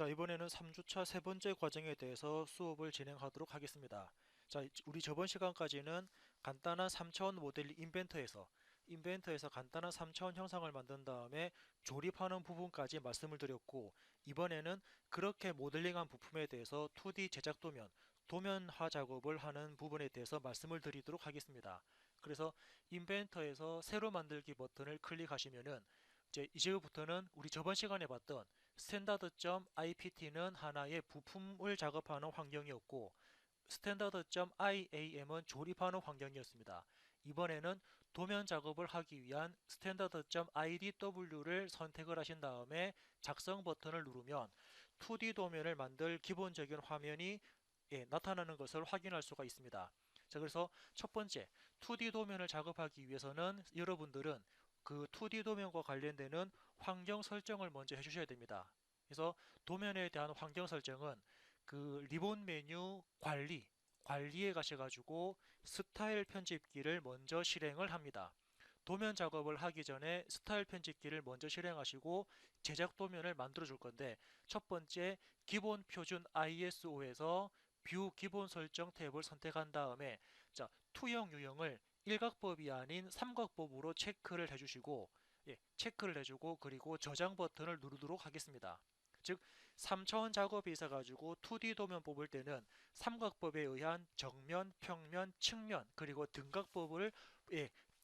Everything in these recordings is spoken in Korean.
자, 이번에는 3주차 세 번째 과정에 대해서 수업을 진행하도록 하겠습니다. 자, 우리 저번 시간까지는 간단한 3차원 모델 인벤터에서 간단한 3차원 형상을 만든 다음에 조립하는 부분까지 말씀을 드렸고, 이번에는 그렇게 모델링한 부품에 대해서 2D 제작 도면화 작업을 하는 부분에 대해서 말씀을 드리도록 하겠습니다. 그래서 인벤터에서 새로 만들기 버튼을 클릭하시면은 이제부터는 우리 저번 시간에 봤던 스탠다드.ipt는 하나의 부품을 작업하는 환경이었고, 스탠다드.iam은 조립하는 환경이었습니다. 이번에는 도면 작업을 하기 위한 스탠다드.idw를 선택을 하신 다음에 작성 버튼을 누르면 2D 도면을 만들 기본적인 화면이 나타나는 것을 확인할 수가 있습니다. 자, 그래서 첫 번째, 2D 도면을 작업하기 위해서는 여러분들은 그 2D 도면과 관련되는 환경 설정을 먼저 해주셔야 됩니다. 그래서 도면에 대한 환경 설정은 그 리본 메뉴 관리에 가셔가지고 스타일 편집기를 먼저 실행을 합니다. 도면 작업을 하기 전에 스타일 편집기를 먼저 실행하시고 제작 도면을 만들어 줄 건데, 첫 번째 기본 표준 ISO에서 뷰 기본 설정 탭을 선택한 다음에 투영 유형을 일각법이 아닌 삼각법으로 체크를 해주시고, 체크를 해주고 그리고 저장 버튼을 누르도록 하겠습니다. 즉 3차원 작업이 있어가지고 2D 도면 뽑을 때는 삼각법에 의한 정면, 평면, 측면 그리고 등각법을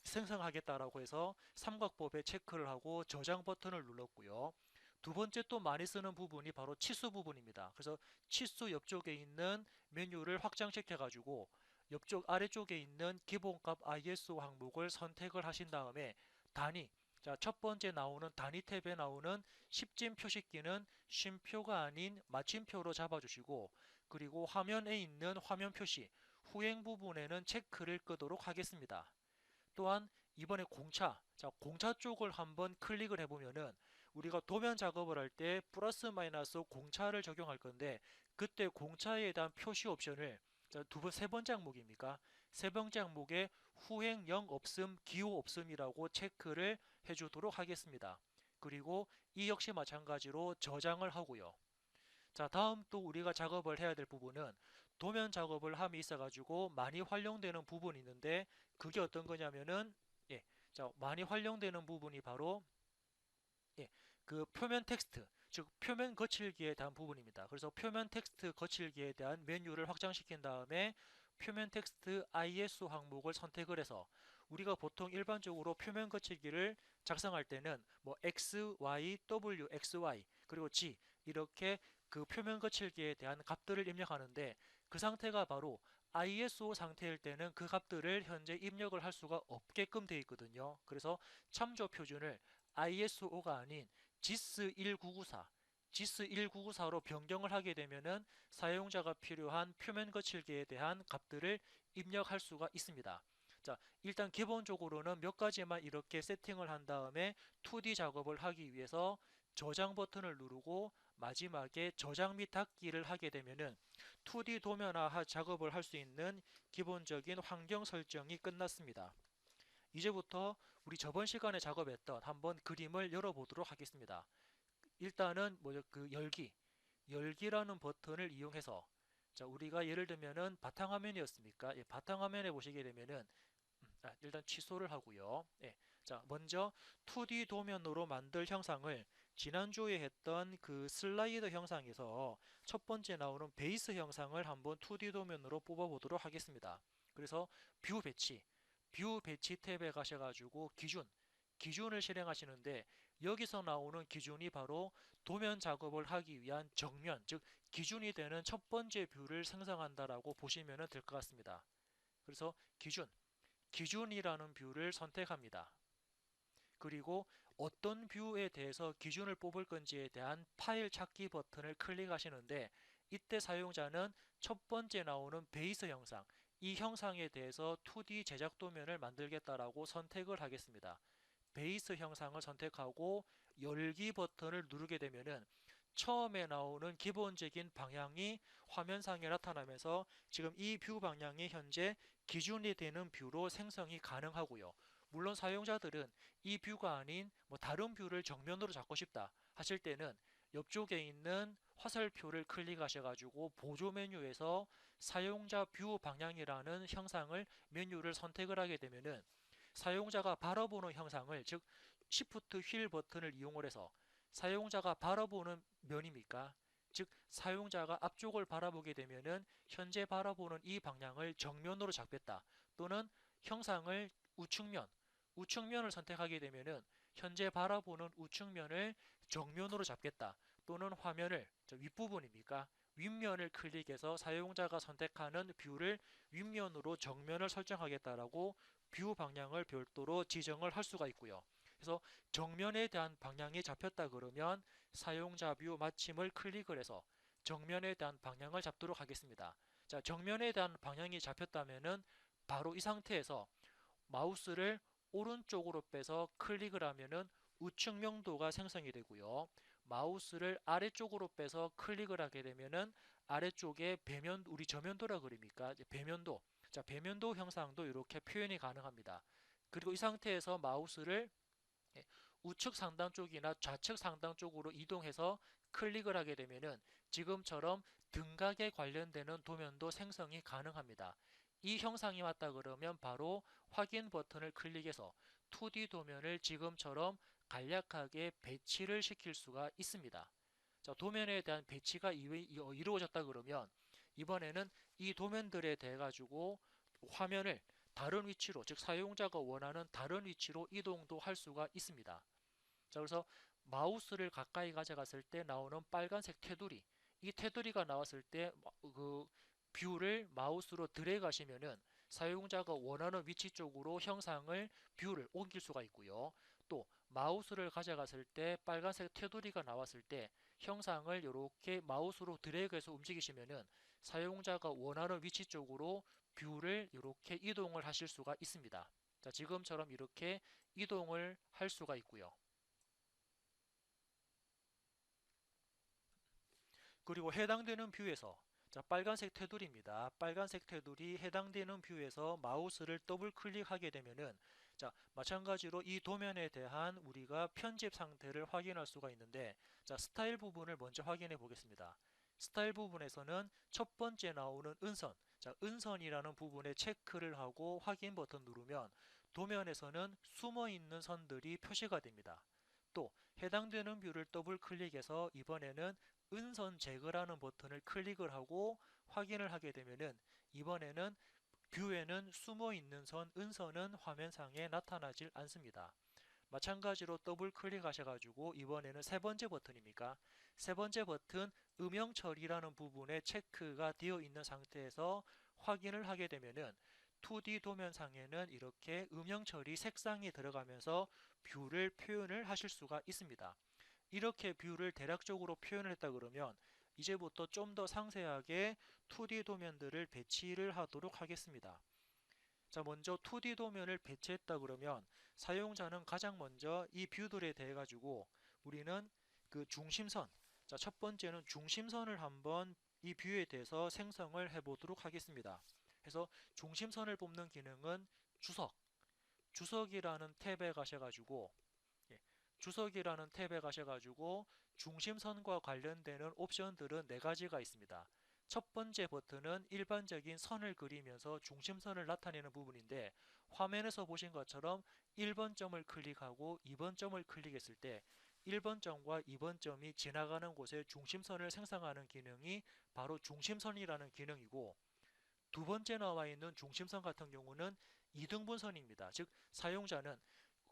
생성하겠다라고 해서 삼각법에 체크를 하고 저장 버튼을 눌렀고요. 두 번째 또 많이 쓰는 부분이 바로 치수 부분입니다. 그래서 치수 옆쪽에 있는 메뉴를 확장시켜 가지고 옆쪽 아래쪽에 있는 기본값 ISO 항목을 선택을 하신 다음에 단위, 첫 번째 나오는 단위 탭에 나오는 10진 표시키는 쉼표가 아닌 마침표로 잡아주시고, 그리고 화면에 있는 화면 표시 후행 부분에는 체크를 끄도록 하겠습니다. 또한 이번에 공차 쪽을 한번 클릭을 해보면은 우리가 도면 작업을 할 때 플러스 마이너스 공차를 적용할 건데, 그때 공차에 대한 표시 옵션을 세 번째 항목입니까? 세 번째 항목에 후행 0 없음, 기호 없음이라고 체크를 해주도록 하겠습니다. 그리고 이 역시 마찬가지로 저장을 하고요. 자, 다음 또 우리가 작업을 해야 될 부분은 도면 작업을 함에 있어 가지고 많이 활용되는 부분이 있는데, 그게 어떤 거냐면은 많이 활용되는 부분이 바로 그 표면 텍스트, 즉 표면 거칠기에 대한 부분입니다. 그래서 표면 텍스트 거칠기에 대한 메뉴를 확장시킨 다음에 표면 텍스트 ISO 항목을 선택을 해서, 우리가 보통 일반적으로 표면 거칠기를 작성할 때는 뭐 X, Y, W, XY 그리고 G 이렇게 그 표면 거칠기에 대한 값들을 입력하는데, 그 상태가 바로 ISO 상태일 때는 그 값들을 현재 입력을 할 수가 없게끔 되어 있거든요. 그래서 참조 표준을 ISO가 아닌 GIS1994로 변경을 하게 되면은 사용자가 필요한 표면 거칠기에 대한 값들을 입력할 수가 있습니다. 자, 일단 기본적으로는 몇 가지만 이렇게 세팅을 한 다음에 2D 작업을 하기 위해서 저장 버튼을 누르고 마지막에 저장 및 닫기를 하게 되면은 2D 도면화 작업을 할 수 있는 기본적인 환경 설정이 끝났습니다. 이제부터 우리 저번 시간에 작업했던 한번 그림을 열어보도록 하겠습니다. 일단은 뭐죠? 그 열기라는 버튼을 이용해서, 우리가 예를 들면은 바탕화면이었습니까? 바탕화면에 보시게 되면은 일단 취소를 하고요. 먼저 2D 도면으로 만들 형상을 지난주에 했던 그 슬라이더 형상에서 첫 번째 나오는 베이스 형상을 한번 2D 도면으로 뽑아 보도록 하겠습니다. 그래서 뷰 배치, 뷰 배치 탭에 가셔가지고 기준을 실행하시는데, 여기서 나오는 기준이 바로 도면 작업을 하기 위한 정면, 즉 기준이 되는 첫 번째 뷰를 생성한다라고 보시면 될 것 같습니다. 그래서 기준이라는 뷰를 선택합니다. 그리고 어떤 뷰에 대해서 기준을 뽑을 건지에 대한 파일 찾기 버튼을 클릭하시는데, 이때 사용자는 첫 번째 나오는 베이스 형상, 이 형상에 대해서 2D 제작 도면을 만들겠다라고 선택을 하겠습니다. 베이스 형상을 선택하고 열기 버튼을 누르게 되면은 처음에 나오는 기본적인 방향이 화면상에 나타나면서 지금 이 뷰 방향이 현재 기준이 되는 뷰로 생성이 가능하고요. 물론 사용자들은 이 뷰가 아닌 뭐 다른 뷰를 정면으로 잡고 싶다 하실 때는 옆쪽에 있는 화살표를 클릭하셔가지고 보조 메뉴에서 사용자 뷰 방향이라는 형상을 메뉴를 선택을 하게 되면은 사용자가 바라보는 형상을, 즉 Shift 휠 버튼을 이용을 해서 사용자가 바라보는 면입니까? 즉 사용자가 앞쪽을 바라보게 되면은 현재 바라보는 이 방향을 정면으로 잡겠다, 또는 형상을 우측면을 선택하게 되면은 현재 바라보는 우측면을 정면으로 잡겠다, 또는 화면을 윗부분입니까? 윗면을 클릭해서 사용자가 선택하는 뷰를 윗면으로 정면을 설정하겠다라고 뷰 방향을 별도로 지정을 할 수가 있고요. 그래서 정면에 대한 방향이 잡혔다 그러면 사용자 뷰 마침을 클릭을 해서 정면에 대한 방향을 잡도록 하겠습니다. 자, 정면에 대한 방향이 잡혔다면은 바로 이 상태에서 마우스를 오른쪽으로 빼서 클릭을 하면은 우측 명도가 생성이 되고요. 마우스를 아래쪽으로 빼서 클릭을 하게 되면은 아래쪽에 배면, 우리 저면도라 그럽니까? 배면도. 자, 배면도 형상도 이렇게 표현이 가능합니다. 그리고 이 상태에서 마우스를 우측 상단 쪽이나 좌측 상단 쪽으로 이동해서 클릭을 하게 되면은 지금처럼 등각에 관련되는 도면도 생성이 가능합니다. 이 형상이 맞다 그러면 바로 확인 버튼을 클릭해서 2D 도면을 지금처럼 간략하게 배치를 시킬 수가 있습니다. 자, 도면에 대한 배치가 이루어졌다 그러면 이번에는 이 도면들에 대해 가지고 화면을 다른 위치로, 즉 사용자가 원하는 다른 위치로 이동도 할 수가 있습니다. 자, 그래서 마우스를 가까이 가져갔을 때 나오는 빨간색 테두리, 이 테두리가 나왔을 때 그 뷰를 마우스로 드래그 하시면은 사용자가 원하는 위치 쪽으로 형상을, 뷰를 옮길 수가 있고요. 또 마우스를 가져갔을 때 빨간색 테두리가 나왔을 때 형상을 이렇게 마우스로 드래그해서 움직이시면은 사용자가 원하는 위치 쪽으로 뷰를 이렇게 이동을 하실 수가 있습니다. 자, 지금처럼 이렇게 이동을 할 수가 있고요. 그리고 해당되는 뷰에서, 자, 빨간색 테두리입니다. 빨간색 테두리 해당되는 뷰에서 마우스를 더블 클릭하게 되면은, 자, 마찬가지로 이 도면에 대한 우리가 편집 상태를 확인할 수가 있는데, 자, 스타일 부분을 먼저 확인해 보겠습니다. 스타일 부분에서는 첫 번째 나오는 은선, 자, 은선이라는 부분에 체크를 하고 확인 버튼 누르면 도면에서는 숨어 있는 선들이 표시가 됩니다. 또 해당되는 뷰를 더블 클릭해서 이번에는 은선 제거라는 버튼을 클릭을 하고 확인을 하게 되면은 이번에는 뷰에는 숨어 있는 선, 은선은 화면상에 나타나질 않습니다. 마찬가지로 더블 클릭하셔가지고 이번에는 세 번째 버튼입니까? 세 번째 버튼 음영 처리라는 부분에 체크가 되어 있는 상태에서 확인을 하게 되면은 2D 도면상에는 이렇게 음영 처리 색상이 들어가면서 뷰를 표현을 하실 수가 있습니다. 이렇게 뷰를 대략적으로 표현을 했다 그러면 이제부터 좀 더 상세하게 2D 도면들을 배치를 하도록 하겠습니다. 자, 먼저 2D 도면을 배치했다 그러면 사용자는 가장 먼저 이 뷰들에 대해 가지고 우리는 그 중심선, 자, 첫 번째는 중심선을 한번 이 뷰에 대해서 생성을 해 보도록 하겠습니다. 그래서 중심선을 뽑는 기능은 주석이라는 탭에 가셔가지고, 예, 주석이라는 탭에 가셔가지고 중심선과 관련되는 옵션들은 네 가지가 있습니다. 첫 번째 버튼은 일반적인 선을 그리면서 중심선을 나타내는 부분인데, 화면에서 보신 것처럼 1번 점을 클릭하고 2번 점을 클릭했을 때 1번 점과 2번 점이 지나가는 곳에 중심선을 생성하는 기능이 바로 중심선이라는 기능이고, 두 번째 나와 있는 중심선 같은 경우는 이등분선입니다. 즉 사용자는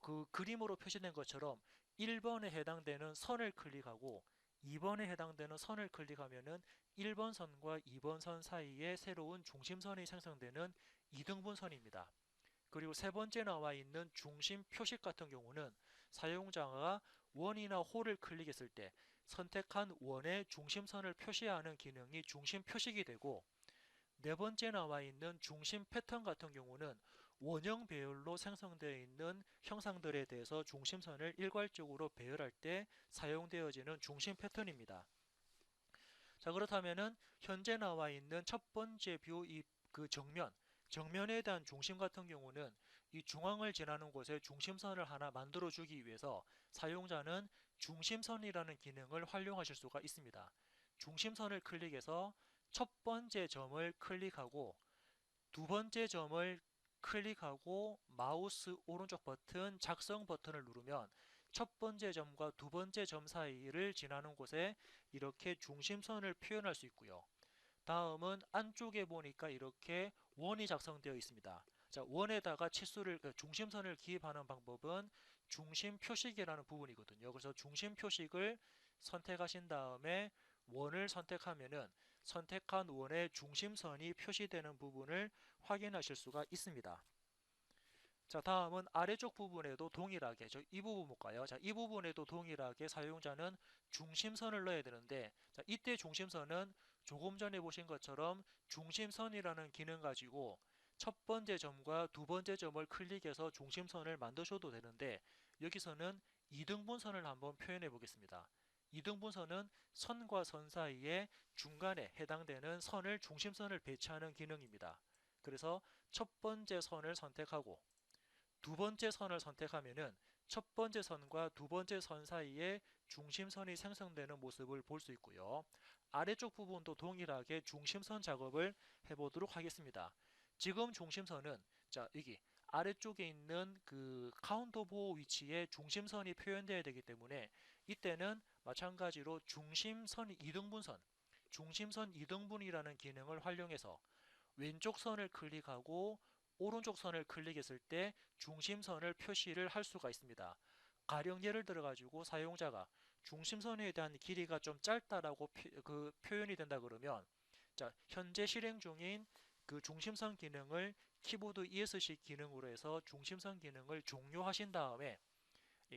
그 그림으로 표시된 것처럼 1번에 해당되는 선을 클릭하고 2번에 해당되는 선을 클릭하면은 1번 선과 2번 선 사이에 새로운 중심선이 생성되는 이등분선입니다. 그리고 세 번째 나와 있는 중심 표식 같은 경우는 사용자가 원이나 홀을 클릭했을 때 선택한 원의 중심선을 표시하는 기능이 중심 표식이 되고, 네 번째 나와 있는 중심 패턴 같은 경우는 원형 배열로 생성되어 있는 형상들에 대해서 중심선을 일괄적으로 배열할 때 사용되어지는 중심 패턴입니다. 자, 그렇다면은 현재 나와 있는 첫 번째 뷰, 그 정면에 대한 중심 같은 경우는 이 중앙을 지나는 곳에 중심선을 하나 만들어 주기 위해서 사용자는 중심선이라는 기능을 활용하실 수가 있습니다. 중심선을 클릭해서 첫 번째 점을 클릭하고 두 번째 점을 클릭하고 마우스 오른쪽 버튼 작성 버튼을 누르면 첫 번째 점과 두 번째 점 사이를 지나는 곳에 이렇게 중심선을 표현할 수 있고요. 다음은 안쪽에 보니까 이렇게 원이 작성되어 있습니다. 자, 원에다가 치수를 중심선을 기입하는 방법은 중심 표식이라는 부분이거든요. 그래서 중심 표식을 선택하신 다음에 원을 선택하면은 선택한 원의 중심선이 표시되는 부분을 확인하실 수가 있습니다. 자, 다음은 아래쪽 부분에도 동일하게 이 부분 볼까요? 자, 이 부분에도 동일하게 사용자는 중심선을 넣어야 되는데, 자, 이때 중심선은 조금 전에 보신 것처럼 중심선이라는 기능 가지고 첫 번째 점과 두 번째 점을 클릭해서 중심선을 만드셔도 되는데, 여기서는 이등분선을 한번 표현해 보겠습니다. 이등분선은 선과 선 사이에 중간에 해당되는 선을 중심선을 배치하는 기능입니다. 그래서 첫 번째 선을 선택하고 두 번째 선을 선택하면은 첫 번째 선과 두 번째 선 사이에 중심선이 생성되는 모습을 볼 수 있고요. 아래쪽 부분도 동일하게 중심선 작업을 해보도록 하겠습니다. 지금 중심선은 자, 여기 아래쪽에 있는 그 카운터 보호 위치에 중심선이 표현되어야 되기 때문에 이때는 마찬가지로 중심선 이등분선, 중심선 이등분이라는 기능을 활용해서 왼쪽 선을 클릭하고 오른쪽 선을 클릭했을 때 중심선을 표시를 할 수가 있습니다. 가령 예를 들어 가지고 사용자가 중심선에 대한 길이가 좀 짧다라고 표현이 된다 그러면 자, 현재 실행 중인 그 중심선 기능을 키보드 ESC 기능으로 해서 중심선 기능을 종료하신 다음에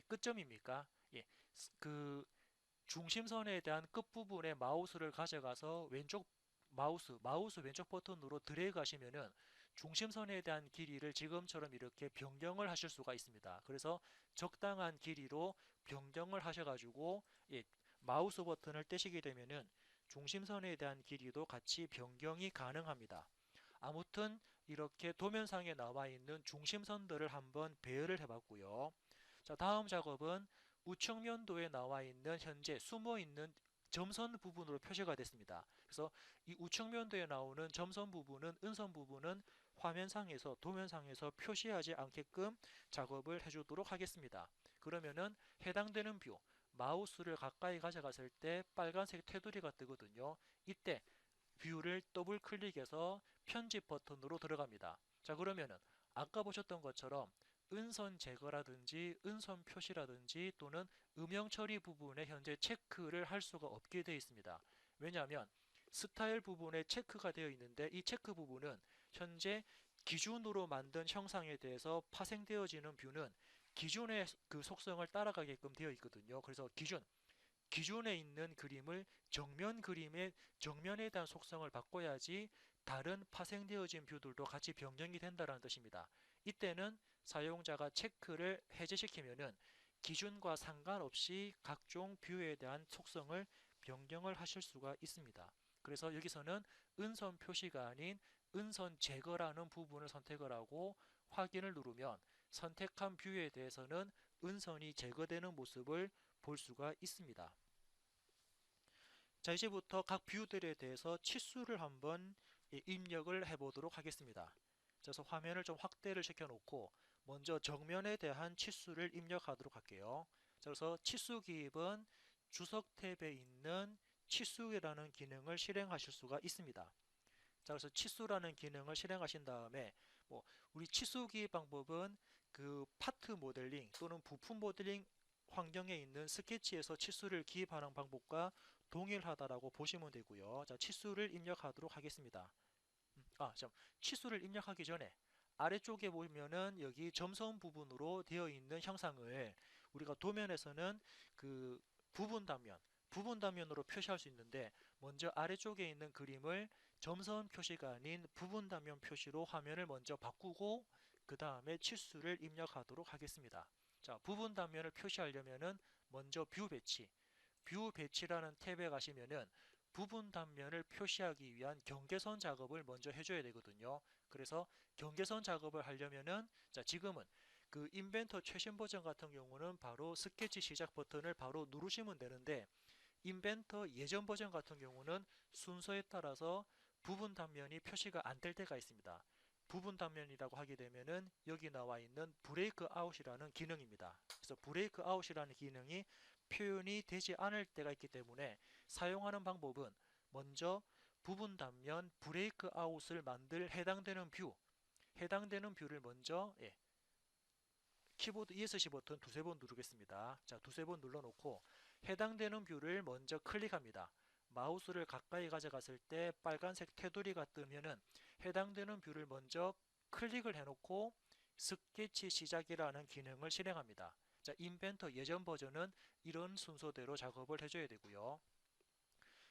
끝점입니까? 예, 그 중심선에 대한 끝부분에 마우스를 가져가서 마우스 왼쪽 버튼으로 드래그 하시면은 중심선에 대한 길이를 지금처럼 이렇게 변경을 하실 수가 있습니다. 그래서 적당한 길이로 변경을 하셔가지고 마우스 버튼을 떼시게 되면은 중심선에 대한 길이도 같이 변경이 가능합니다. 아무튼 이렇게 도면상에 나와 있는 중심선들을 한번 배열을 해봤고요. 자, 다음 작업은 우측면도에 나와 있는 현재 숨어 있는 점선 부분으로 표시가 됐습니다. 그래서 이 우측면도에 나오는 점선 부분은 은선 부분은 화면상에서 도면상에서 표시하지 않게끔 작업을 해주도록 하겠습니다. 그러면은 해당되는 뷰 마우스를 가까이 가져갔을 때 빨간색 테두리가 뜨거든요. 이때 뷰를 더블 클릭해서 편집 버튼으로 들어갑니다. 자, 그러면은 아까 보셨던 것처럼 은선 제거라든지 은선 표시라든지 또는 음영 처리 부분에 현재 체크를 할 수가 없게 되어 있습니다. 왜냐하면 스타일 부분에 체크가 되어 있는데 이 체크 부분은 현재 기준으로 만든 형상에 대해서 파생되어지는 뷰는 기존의 그 속성을 따라가게끔 되어 있거든요. 그래서 기존에 있는 그림을 정면 그림의 정면에 대한 속성을 바꿔야지 다른 파생되어진 뷰들도 같이 변경이 된다는 뜻입니다. 이때는 사용자가 체크를 해제시키면은 기준과 상관없이 각종 뷰에 대한 속성을 변경을 하실 수가 있습니다. 그래서 여기서는 은선 표시가 아닌 은선 제거라는 부분을 선택을 하고 확인을 누르면 선택한 뷰에 대해서는 은선이 제거되는 모습을 볼 수가 있습니다. 자, 이제부터 각 뷰들에 대해서 치수를 한번 입력을 해 보도록 하겠습니다. 그래서 화면을 좀 확대를 시켜 놓고 먼저 정면에 대한 치수를 입력하도록 할게요. 자, 그래서 치수 기입은 주석 탭에 있는 치수라는 기능을 실행하실 수가 있습니다. 자, 그래서 치수라는 기능을 실행하신 다음에 우리 치수 기입 방법은 그 파트 모델링 또는 부품 모델링 환경에 있는 스케치에서 치수를 기입하는 방법과 동일하다라고 보시면 되고요. 자, 치수를 입력하도록 하겠습니다. 치수를 입력하기 전에 아래쪽에 보면은 여기 점선 부분으로 되어 있는 형상을 우리가 도면에서는 그 부분 단면으로 표시할 수 있는데 먼저 아래쪽에 있는 그림을 점선 표시가 아닌 부분 단면 표시로 화면을 먼저 바꾸고 그 다음에 치수를 입력하도록 하겠습니다. 자, 부분 단면을 표시하려면은 먼저 뷰 배치라는 탭에 가시면은 부분 단면을 표시하기 위한 경계선 작업을 먼저 해줘야 되거든요. 그래서 경계선 작업을 하려면은 자, 지금은 그 인벤터 최신 버전 같은 경우는 바로 스케치 시작 버튼을 바로 누르시면 되는데, 인벤터 예전 버전 같은 경우는 순서에 따라서 부분 단면이 표시가 안 될 때가 있습니다. 부분 단면이라고 하게 되면은 여기 나와 있는 브레이크 아웃이라는 기능입니다. 그래서 브레이크 아웃이라는 기능이 표현이 되지 않을 때가 있기 때문에 사용하는 방법은 먼저 부분 단면 브레이크 아웃을 만들 해당되는 뷰를 먼저 키보드 ESC 버튼 두세 번 누르겠습니다. 자, 두세 번 눌러놓고 해당되는 뷰를 먼저 클릭합니다. 마우스를 가까이 가져갔을 때 빨간색 테두리가 뜨면은 해당되는 뷰를 먼저 클릭을 해놓고 스케치 시작이라는 기능을 실행합니다. 자, 인벤터 예전 버전은 이런 순서대로 작업을 해줘야 되고요.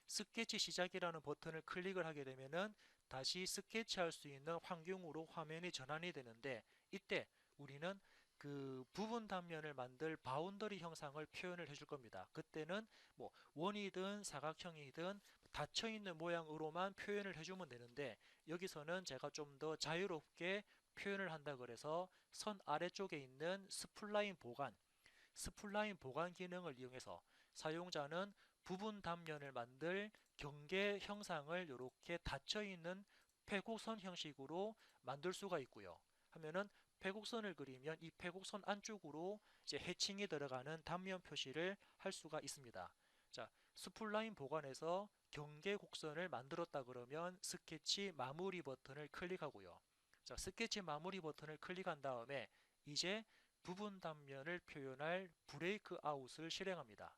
스케치 시작이라는 버튼을 클릭을 하게 되면은 다시 스케치할 수 있는 환경으로 화면이 전환이 되는데, 이때 우리는 그 부분 단면을 만들 바운더리 형상을 표현을 해줄 겁니다. 그때는 뭐 원이든 사각형이든 닫혀 있는 모양으로만 표현을 해주면 되는데, 여기서는 제가 좀 더 자유롭게 표현을 한다 그래서 선 아래쪽에 있는 스플라인 보관 기능을 이용해서 사용자는 부분 단면을 만들 경계 형상을 이렇게 닫혀 있는 패곡선 형식으로 만들 수가 있고요. 하면은 패곡선을 그리면 이 패곡선 안쪽으로 이제 해칭이 들어가는 단면 표시를 할 수가 있습니다. 자, 스플라인 보관에서 경계 곡선을 만들었다 그러면 스케치 마무리 버튼을 클릭하고요. 자, 스케치 마무리 버튼을 클릭한 다음에 이제 부분 단면을 표현할 브레이크 아웃을 실행합니다.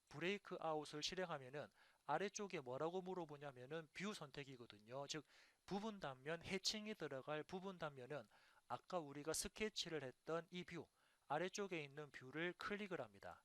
브레이크 아웃을 실행하면은 아래쪽에 뭐라고 물어보냐면은 뷰 선택이거든요. 즉 부분 단면 해칭이 들어갈 부분 단면은 아까 우리가 스케치를 했던 이 뷰 아래쪽에 있는 뷰를 클릭을 합니다.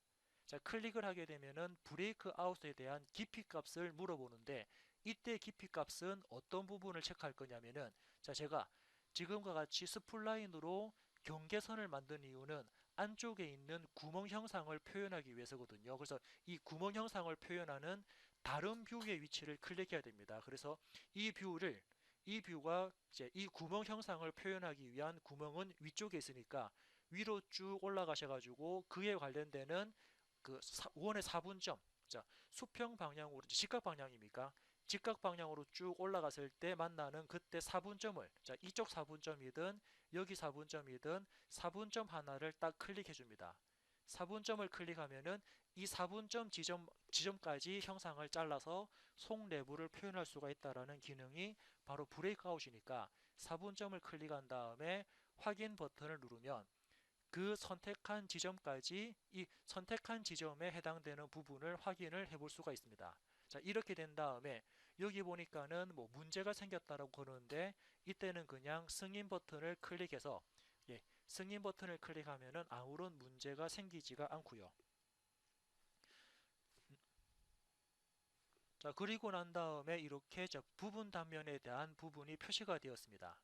자, 클릭을 하게 되면은 브레이크 아웃에 대한 깊이 값을 물어보는데, 이때 깊이 값은 어떤 부분을 체크할 거냐면은, 자, 제가 지금과 같이 스플라인으로 경계선을 만든 이유는 안쪽에 있는 구멍 형상을 표현하기 위해서거든요. 그래서 이 구멍 형상을 표현하는 다른 뷰의 위치를 클릭해야 됩니다. 그래서 이 뷰를 이 뷰가 이제 이 구멍 형상을 표현하기 위한 구멍은 위쪽에 있으니까 위로 쭉 올라가셔가지고 그에 관련되는 그 원의 4분점, 자, 수평 방향으로 직각 방향입니까? 직각 방향으로 쭉 올라갔을 때 만나는 그때 4분점을, 자, 이쪽 4분점이든 여기 4분점이든 4분점 하나를 딱 클릭해 줍니다. 4분점을 클릭하면은 이 4분점 지점까지 형상을 잘라서 속 내부를 표현할 수가 있다라는 기능이 바로 브레이크아웃이니까 4분점을 클릭한 다음에 확인 버튼을 누르면 그 선택한 지점까지 이 선택한 지점에 해당되는 부분을 확인을 해볼 수가 있습니다. 자, 이렇게 된 다음에 여기 보니까는 뭐 문제가 생겼다라고 그러는데, 이때는 그냥 승인 버튼을 클릭해서 승인 버튼을 클릭하면은 아무런 문제가 생기지가 않고요. 자, 그리고 난 다음에 이렇게 부분 단면에 대한 부분이 표시가 되었습니다.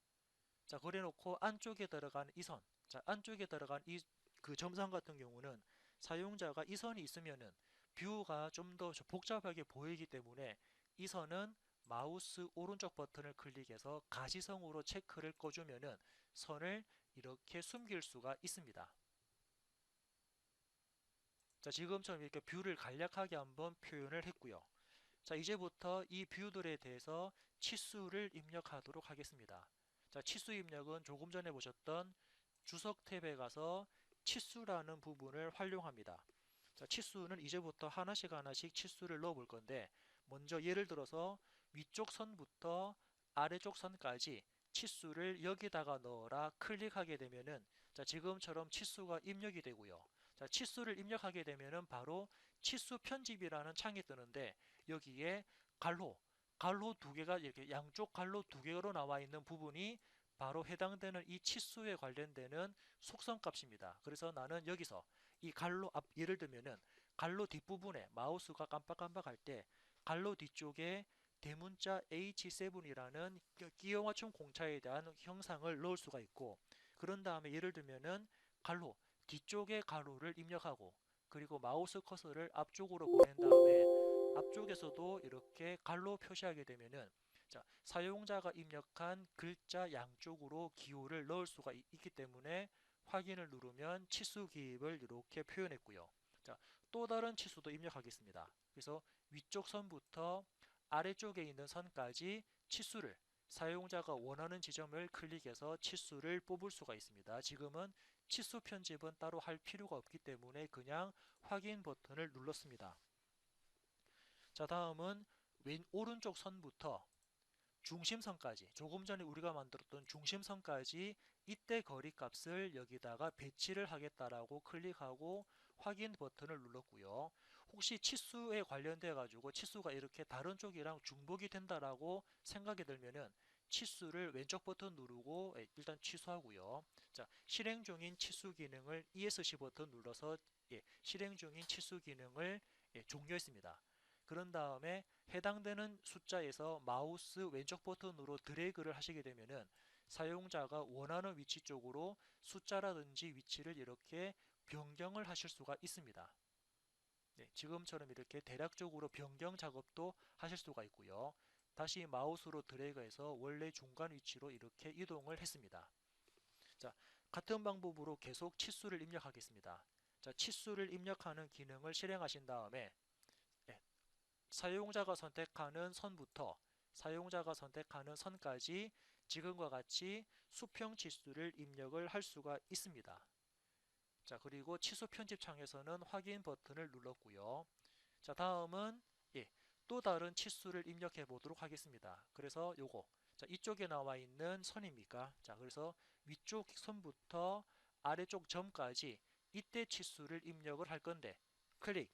자, 그래 놓고 안쪽에 들어간 이 선, 자, 안쪽에 들어간 이 그 점선 같은 경우는 사용자가 이 선이 있으면은 뷰가 좀 더 복잡하게 보이기 때문에 이 선은 마우스 오른쪽 버튼을 클릭해서 가시성으로 체크를 꺼주면은 선을 이렇게 숨길 수가 있습니다. 자, 지금처럼 이렇게 뷰를 간략하게 한번 표현을 했고요. 자, 이제부터 이 뷰들에 대해서 치수를 입력하도록 하겠습니다. 자, 치수 입력은 조금 전에 보셨던 주석 탭에 가서 치수라는 부분을 활용합니다. 자, 치수는 이제부터 하나씩 치수를 넣어 볼 건데, 먼저 예를 들어서 위쪽 선부터 아래쪽 선까지 치수를 여기다가 넣어라 클릭하게 되면은, 자, 지금처럼 치수가 입력이 되고요. 자, 치수를 입력하게 되면은 바로 치수 편집이라는 창이 뜨는데, 여기에 갈로 두 개가 이렇게 양쪽 갈로 두 개로 나와 있는 부분이 바로 해당되는 이 치수에 관련되는 속성값입니다. 그래서 나는 여기서 이 갈로 앞, 예를 들면은 갈로 뒷부분에 마우스가 깜빡깜빡할 때 갈로 뒤쪽에 대문자 H7이라는 끼워 맞춤 공차에 대한 형상을 넣을 수가 있고, 그런 다음에 예를 들면은 갈로 뒤쪽에 가로를 입력하고, 그리고 마우스 커서를 앞쪽으로 보낸 다음에 앞쪽에서도 이렇게 갈로 표시하게 되면은, 자, 사용자가 입력한 글자 양쪽으로 기호를 넣을 수가 있기 때문에 확인을 누르면 치수 기입을 이렇게 표현했고요. 자, 또 다른 치수도 입력하겠습니다. 그래서 위쪽 선부터 아래쪽에 있는 선까지 치수를 사용자가 원하는 지점을 클릭해서 치수를 뽑을 수가 있습니다. 지금은 치수 편집은 따로 할 필요가 없기 때문에 그냥 확인 버튼을 눌렀습니다. 자, 다음은 오른쪽 선부터 중심선까지, 조금 전에 우리가 만들었던 중심선까지 이때 거리값을 여기다가 배치를 하겠다라고 클릭하고 확인 버튼을 눌렀고요. 혹시 치수에 관련돼 가지고 치수가 이렇게 다른 쪽이랑 중복이 된다라고 생각이 들면은 치수를 왼쪽 버튼 누르고 일단 취소하고요. 자, 실행 중인 치수 기능을 ESC 버튼 눌러서 실행 중인 치수 기능을 종료했습니다. 그런 다음에 해당되는 숫자에서 마우스 왼쪽 버튼으로 드래그를 하시게 되면은 사용자가 원하는 위치 쪽으로 숫자라든지 위치를 이렇게 변경을 하실 수가 있습니다. 네, 지금처럼 이렇게 대략적으로 변경 작업도 하실 수가 있고요. 다시 마우스로 드래그해서 원래 중간 위치로 이렇게 이동을 했습니다. 자, 같은 방법으로 계속 치수를 입력하겠습니다. 자, 치수를 입력하는 기능을 실행하신 다음에 사용자가 선택하는 선부터 사용자가 선택하는 선까지 지금과 같이 수평 치수를 입력을 할 수가 있습니다. 자, 그리고 치수 편집 창에서는 확인 버튼을 눌렀고요. 자, 다음은 또 다른 치수를 입력해 보도록 하겠습니다. 그래서 요거, 자, 이쪽에 나와 있는 선입니까? 자, 그래서 위쪽 선부터 아래쪽 점까지 이때 치수를 입력을 할 건데 클릭.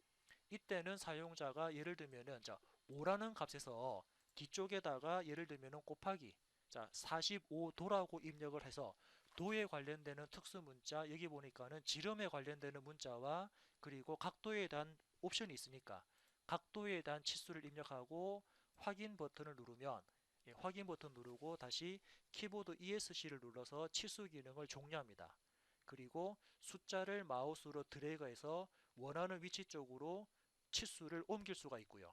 이때는 사용자가 예를 들면은 5라는 값에서 뒤쪽에다가 예를 들면은 곱하기 45도라고 입력을 해서 도에 관련되는 특수 문자, 여기 보니까는 지름에 관련되는 문자와 그리고 각도에 대한 옵션이 있으니까 각도에 대한 치수를 입력하고 확인 버튼을 누르면 확인 버튼 누르고 다시 키보드 ESC를 눌러서 치수 기능을 종료합니다. 그리고 숫자를 마우스로 드래그해서 원하는 위치 쪽으로 치수를 옮길 수가 있고요.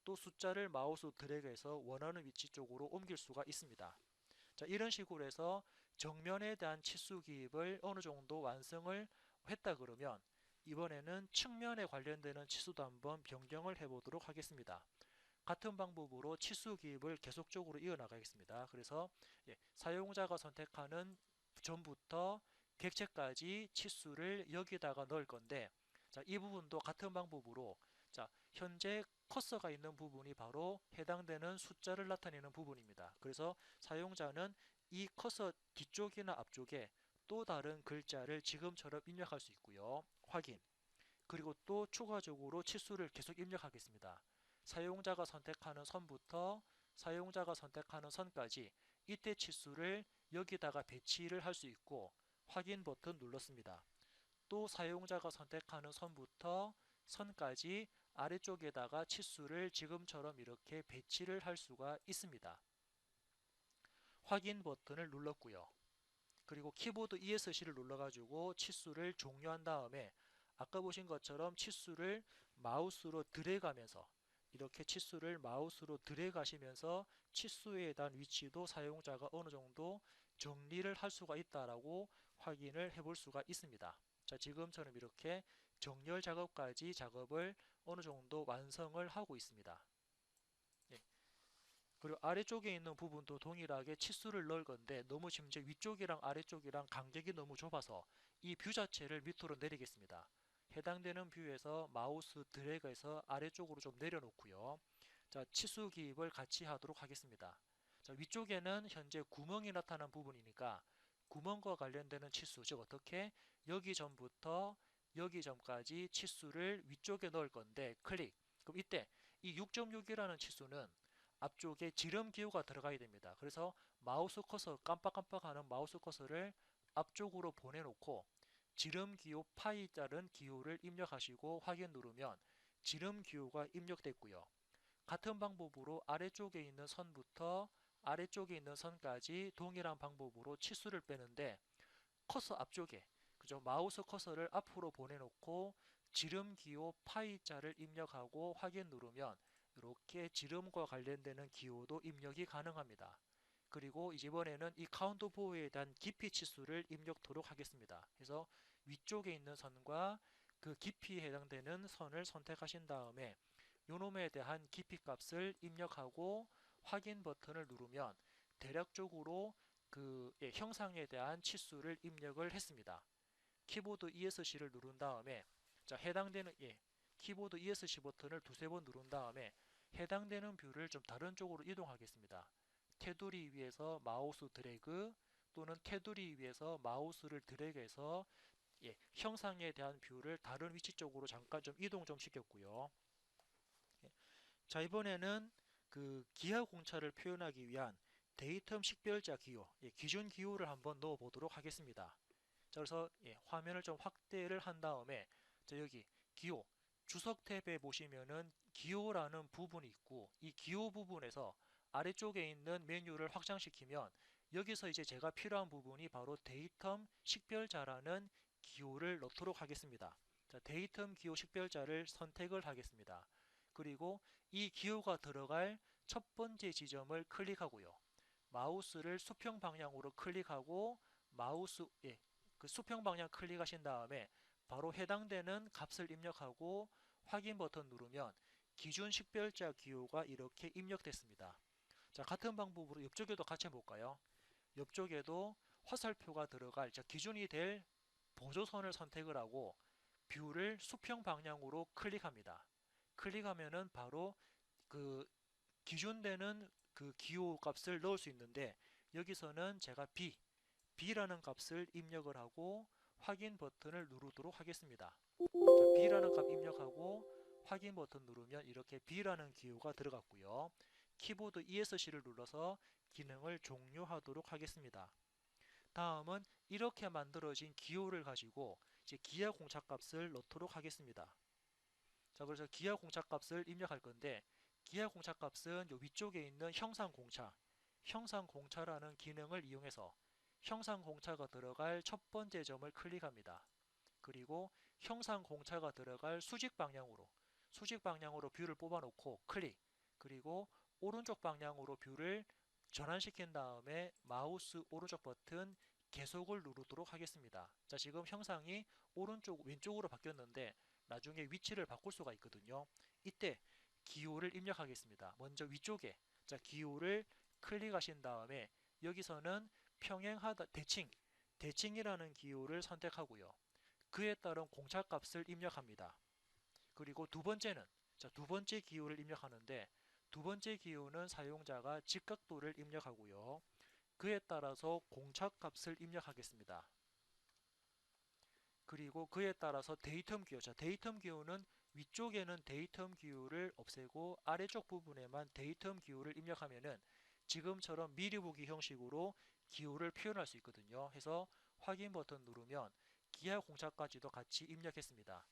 또 숫자를 마우스 드래그해서 원하는 위치 쪽으로 옮길 수가 있습니다. 자, 이런 식으로 해서 정면에 대한 치수 기입을 어느 정도 완성을 했다 그러면 이번에는 측면에 관련되는 치수도 한번 변경을 해 보도록 하겠습니다. 같은 방법으로 치수 기입을 계속적으로 이어나가겠습니다. 그래서 사용자가 선택하는 전부터 객체까지 치수를 여기다가 넣을 건데 자, 이 부분도 같은 방법으로 자, 현재 커서가 있는 부분이 바로 해당되는 숫자를 나타내는 부분입니다. 그래서 사용자는 이 커서 뒤쪽이나 앞쪽에 또 다른 글자를 지금처럼 입력할 수 있고요. 확인. 그리고 또 추가적으로 치수를 계속 입력하겠습니다. 사용자가 선택하는 선부터 사용자가 선택하는 선까지 이때 치수를 여기다가 배치를 할 수 있고 확인 버튼 눌렀습니다. 또 사용자가 선택하는 선부터 선까지 아래쪽에다가 치수를 지금처럼 이렇게 배치를 할 수가 있습니다. 확인 버튼을 눌렀고요. 그리고 키보드 ESC를 눌러가지고 치수를 종료한 다음에 아까 보신 것처럼 치수를 마우스로 드래그하면서 이렇게 치수를 마우스로 드래그 하시면서 치수에 대한 위치도 사용자가 어느 정도 정리를 할 수가 있다라고 확인을 해볼 수가 있습니다. 자, 지금처럼 이렇게 정렬 작업까지 작업을 어느 정도 완성을 하고 있습니다. 예. 그리고 아래쪽에 있는 부분도 동일하게 치수를 넣을 건데 너무 지금 위쪽이랑 아래쪽이랑 간격이 너무 좁아서 이 뷰 자체를 밑으로 내리겠습니다. 해당되는 뷰에서 마우스 드래그해서 아래쪽으로 좀 내려놓고요. 자, 치수 기입을 같이 하도록 하겠습니다. 자, 위쪽에는 현재 구멍이 나타난 부분이니까 구멍과 관련되는 치수, 즉 어떻게 여기 전부터 여기 전까지 치수를 위쪽에 넣을 건데 클릭. 그럼 이때 이 6.6이라는 치수는 앞쪽에 지름 기호가 들어가야 됩니다. 그래서 마우스 커서 깜빡깜빡하는 마우스 커서를 앞쪽으로 보내놓고 지름 기호 파이 자른 기호를 입력하시고 확인 누르면 지름 기호가 입력됐고요. 같은 방법으로 아래쪽에 있는 선부터 아래쪽에 있는 선까지 동일한 방법으로 치수를 빼는데 커서 앞쪽에 그죠? 마우스 커서를 앞으로 보내놓고 지름 기호 파이 자를 입력하고 확인 누르면 이렇게 지름과 관련되는 기호도 입력이 가능합니다. 그리고 이번에는 이 카운트 보호에 대한 깊이 치수를 입력토록 하겠습니다. 그래서 위쪽에 있는 선과 그 깊이에 해당되는 선을 선택하신 다음에 요놈에 대한 깊이 값을 입력하고 확인 버튼을 누르면 대략적으로 그 형상에 대한 치수를 입력을 했습니다. 키보드 ESC를 누른 다음에 자 해당되는 키보드 ESC 버튼을 두세 번 누른 다음에 해당되는 뷰를 좀 다른 쪽으로 이동하겠습니다. 테두리 위에서 마우스 드래그 또는 테두리 위에서 마우스를 드래그해서 형상에 대한 뷰를 다른 위치 쪽으로 잠깐 좀 이동 좀 시켰고요. 자 이번에는 그 기하 공차를 표현하기 위한 데이텀 식별자 기호, 기준 기호를 한번 넣어 보도록 하겠습니다. 자 그래서 화면을 좀 확대를 한 다음에 자 여기 기호 주석 탭에 보시면은 기호라는 부분이 있고 이 기호 부분에서 아래쪽에 있는 메뉴를 확장시키면 여기서 이제 제가 필요한 부분이 바로 데이텀 식별자라는 기호를 넣도록 하겠습니다. 자, 데이텀 기호 식별자를 선택을 하겠습니다. 그리고 이 기호가 들어갈 첫 번째 지점을 클릭하고요. 마우스를 수평 방향으로 클릭하고 마우스 그 수평 방향 클릭하신 다음에 바로 해당되는 값을 입력하고 확인 버튼 누르면 기준 식별자 기호가 이렇게 입력됐습니다. 자, 같은 방법으로 옆쪽에도 같이 해볼까요? 옆쪽에도 화살표가 들어갈 기준이 될 보조선을 선택을 하고 뷰를 수평 방향으로 클릭합니다. 클릭하면은 바로 그 기준되는 그 기호 값을 넣을 수 있는데 여기서는 제가 B라는 값을 입력을 하고 확인 버튼을 누르도록 하겠습니다. 자, B라는 값 입력하고 확인 버튼 누르면 이렇게 B라는 기호가 들어갔고요. 키보드 ESC를 눌러서 기능을 종료하도록 하겠습니다. 다음은 이렇게 만들어진 기호를 가지고 이제 기하 공차 값을 넣도록 하겠습니다. 자, 그래서 기하 공차 값을 입력할 건데 기하 공차 값은 요 위쪽에 있는 형상 공차라는 기능을 이용해서 형상 공차가 들어갈 첫 번째 점을 클릭합니다. 그리고 형상 공차가 들어갈 수직 방향으로 뷰를 뽑아 놓고 클릭, 그리고 오른쪽 방향으로 뷰를 전환시킨 다음에 마우스 오른쪽 버튼 계속을 누르도록 하겠습니다. 자, 지금 형상이 왼쪽으로 바뀌었는데 나중에 위치를 바꿀 수가 있거든요. 이때 기호를 입력하겠습니다. 먼저 위쪽에 기호를 클릭하신 다음에 여기서는 평행하다 대칭이라는 기호를 선택하고요. 그에 따른 공차값을 입력합니다. 그리고 두 번째 기호를 입력하는데 두 번째 기호는 사용자가 직각도를 입력하고요. 그에 따라서 공차값을 입력하겠습니다. 그리고 그에 따라서 데이텀 기호, 데이텀 기호는 위쪽에는 데이텀 기호를 없애고 아래쪽 부분에만 데이텀 기호를 입력하면은 지금처럼 미리 보기 형식으로 기호를 표현할 수 있거든요. 해서 확인 버튼 누르면 기하 공차까지도 같이 입력했습니다.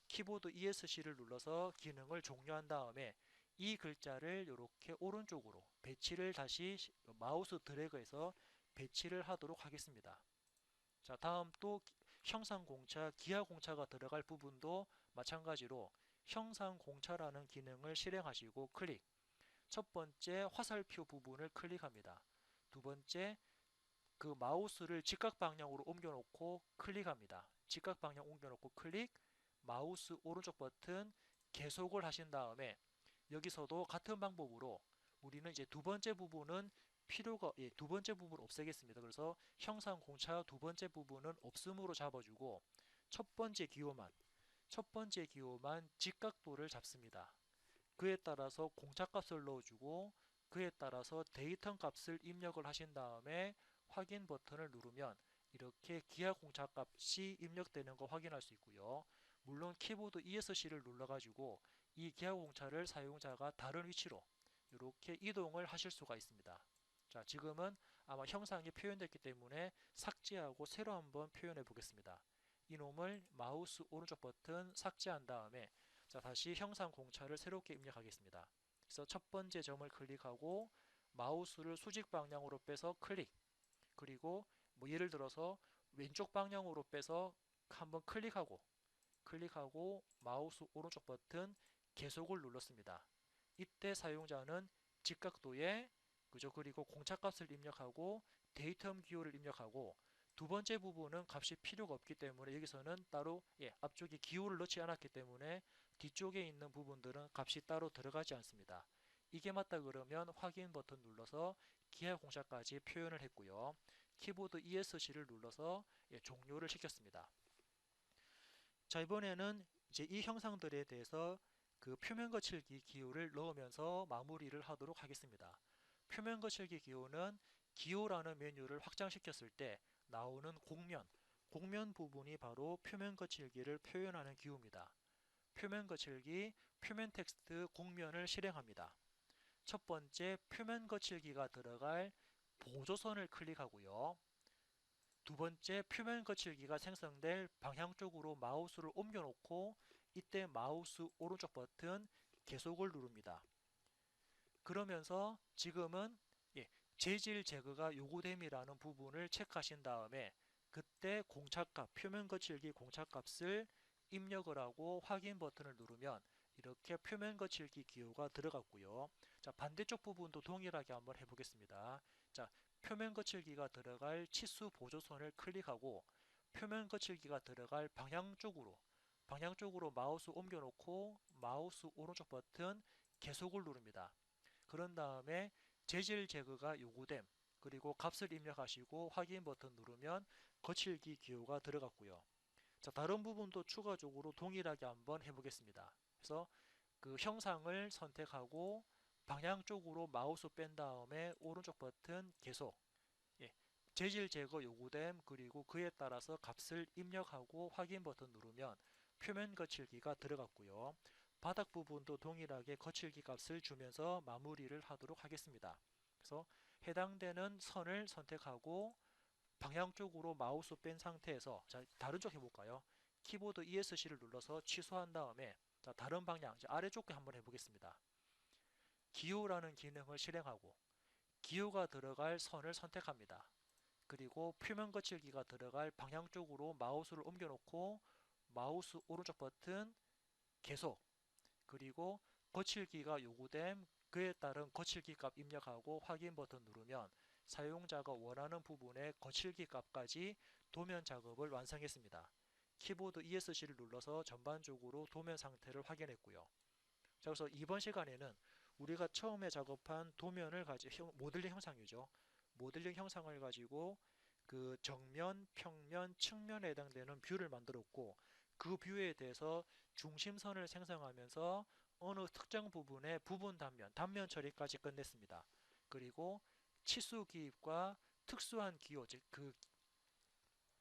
키보드 ESC를 눌러서 기능을 종료한 다음에 이 글자를 이렇게 오른쪽으로 배치를 다시 마우스 드래그해서 배치를 하도록 하겠습니다. 자, 다음 또 형상 공차, 기하 공차가 들어갈 부분도 마찬가지로 형상 공차라는 기능을 실행하시고 클릭. 첫 번째 화살표 부분을 클릭합니다. 두 번째 그 마우스를 직각 방향으로 옮겨놓고 클릭합니다. 직각 방향 옮겨놓고 클릭, 마우스 오른쪽 버튼 계속을 하신 다음에 여기서도 같은 방법으로 우리는 이제 두 번째 부분은 두 번째 부분을 없애겠습니다. 그래서 형상 공차 두 번째 부분은 없음으로 잡아주고 첫 번째 기호만 직각도를 잡습니다. 그에 따라서 공차값을 넣어주고 그에 따라서 데이터 값을 입력을 하신 다음에 확인 버튼을 누르면 이렇게 기하 공차값이 입력되는 거 확인할 수 있고요. 물론 키보드 ESC를 눌러가지고 이 기하 공차를 사용자가 다른 위치로 이렇게 이동을 하실 수가 있습니다. 자, 지금은 아마 형상이 표현됐기 때문에 삭제하고 새로 한번 표현해 보겠습니다. 이놈을 마우스 오른쪽 버튼 삭제한 다음에 자, 다시 형상 공차를 새롭게 입력하겠습니다. 그래서 첫 번째 점을 클릭하고 마우스를 수직 방향으로 빼서 클릭, 그리고 뭐 예를 들어서 왼쪽 방향으로 빼서 한번 클릭하고 마우스 오른쪽 버튼 계속을 눌렀습니다. 이때 사용자는 직각도에 그죠? 그리고 공차값을 입력하고 데이텀 기호를 입력하고 두 번째 부분은 값이 필요가 없기 때문에 여기서는 따로 앞쪽에 기호를 넣지 않았기 때문에 뒤쪽에 있는 부분들은 값이 따로 들어가지 않습니다. 이게 맞다 그러면 확인 버튼 눌러서 기하 공차까지 표현을 했고요. 키보드 ESC를 눌러서 종료를 시켰습니다. 자, 이번에는 이제 이 형상들에 대해서 그 표면 거칠기 기호를 넣으면서 마무리를 하도록 하겠습니다. 표면 거칠기 기호는 기호라는 메뉴를 확장시켰을 때 나오는 곡면 부분이 바로 표면 거칠기를 표현하는 기호입니다. 표면 거칠기, 표면 텍스트 곡면을 실행합니다. 첫 번째 표면 거칠기가 들어갈 보조선을 클릭하고요. 두 번째 표면 거칠기가 생성될 방향 쪽으로 마우스를 옮겨 놓고 이때 마우스 오른쪽 버튼 계속을 누릅니다. 그러면서 지금은 재질 제거가 요구됨이라는 부분을 체크하신 다음에 그때 공차값, 표면 거칠기 공차값을 입력을 하고 확인 버튼을 누르면 이렇게 표면 거칠기 기호가 들어갔고요. 자, 반대쪽 부분도 동일하게 한번 해보겠습니다. 자, 표면 거칠기가 들어갈 치수 보조선을 클릭하고 표면 거칠기가 들어갈 방향 쪽으로 마우스 옮겨 놓고 마우스 오른쪽 버튼 계속을 누릅니다. 그런 다음에 재질 제거가 요구됨 그리고 값을 입력하시고 확인 버튼 누르면 거칠기 기호가 들어갔고요. 자, 다른 부분도 추가적으로 동일하게 한번 해보겠습니다. 그래서 그 형상을 선택하고 방향 쪽으로 마우스 뺀 다음에 오른쪽 버튼 계속 재질 제거 요구됨 그리고 그에 따라서 값을 입력하고 확인 버튼 누르면 표면 거칠기가 들어갔고요. 바닥 부분도 동일하게 거칠기 값을 주면서 마무리를 하도록 하겠습니다. 그래서 해당되는 선을 선택하고 방향 쪽으로 마우스 뺀 상태에서 자, 다른 쪽 해볼까요? 키보드 ESC를 눌러서 취소한 다음에 자, 다른 방향 이제 아래쪽 한번 해보겠습니다. 기호라는 기능을 실행하고 기호가 들어갈 선을 선택합니다. 그리고 표면 거칠기가 들어갈 방향 쪽으로 마우스를 옮겨 놓고 마우스 오른쪽 버튼 계속 그리고 거칠기가 요구됨 그에 따른 거칠기 값 입력하고 확인 버튼 누르면 사용자가 원하는 부분의 거칠기 값까지 도면 작업을 완성했습니다. 키보드 ESC를 눌러서 전반적으로 도면 상태를 확인했고요. 자, 그래서 이번 시간에는 우리가 처음에 작업한 도면을 가지고 모델링 형상이죠. 모델링 형상을 가지고 그 정면, 평면, 측면에 해당되는 뷰를 만들었고 그 뷰에 대해서 중심선을 생성하면서 어느 특정 부분의 부분 단면 처리까지 끝냈습니다. 그리고 치수 기입과 특수한 기호, 즉 그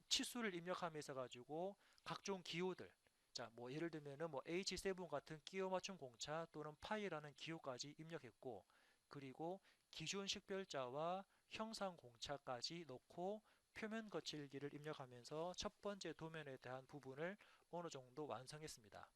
치수를 입력하면서 가지고 각종 기호들, 자, 뭐 예를 들면은 뭐 H7 같은 끼워 맞춤 공차 또는 파이라는 기호까지 입력했고, 그리고 기준 식별자와 형상 공차까지 넣고 표면 거칠기를 입력하면서 첫 번째 도면에 대한 부분을 어느 정도 완성했습니다.